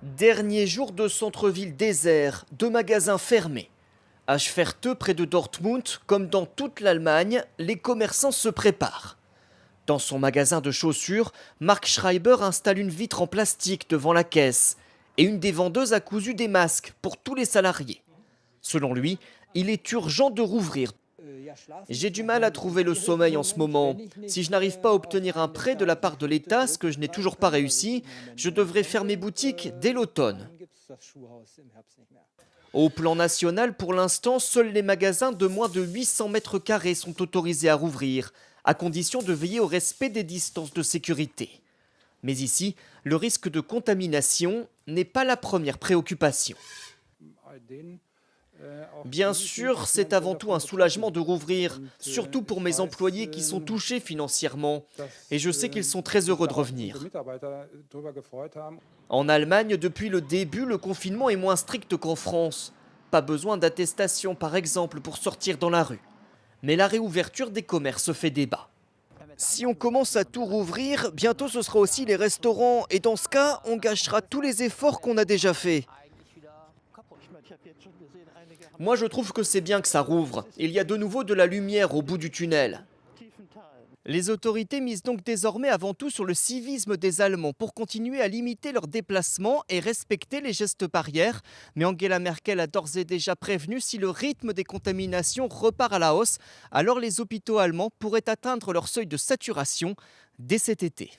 Dernier jour de centre-ville désert, 2 magasins fermés. À Schwerte, près de Dortmund, comme dans toute l'Allemagne, les commerçants se préparent. Dans son magasin de chaussures, Mark Schreiber installe une vitre en plastique devant la caisse et une des vendeuses a cousu des masques pour tous les salariés. Selon lui, il est urgent de rouvrir. J'ai du mal à trouver le sommeil en ce moment. Si je n'arrive pas à obtenir un prêt de la part de l'État, ce que je n'ai toujours pas réussi, je devrais fermer boutique dès l'automne. Au plan national, pour l'instant, seuls les magasins de moins de 800 mètres carrés sont autorisés à rouvrir, à condition de veiller au respect des distances de sécurité. Mais ici, le risque de contamination n'est pas la première préoccupation. Bien sûr, c'est avant tout un soulagement de rouvrir, surtout pour mes employés qui sont touchés financièrement. Et je sais qu'ils sont très heureux de revenir. En Allemagne, depuis le début, le confinement est moins strict qu'en France. Pas besoin d'attestation, par exemple, pour sortir dans la rue. Mais la réouverture des commerces fait débat. Si on commence à tout rouvrir, bientôt ce sera aussi les restaurants. Et dans ce cas, on gâchera tous les efforts qu'on a déjà faits. Moi, je trouve que c'est bien que ça rouvre. Il y a de nouveau de la lumière au bout du tunnel. Les autorités misent donc désormais avant tout sur le civisme des Allemands pour continuer à limiter leurs déplacements et respecter les gestes barrières. Mais Angela Merkel a d'ores et déjà prévenu, si le rythme des contaminations repart à la hausse, alors les hôpitaux allemands pourraient atteindre leur seuil de saturation dès cet été.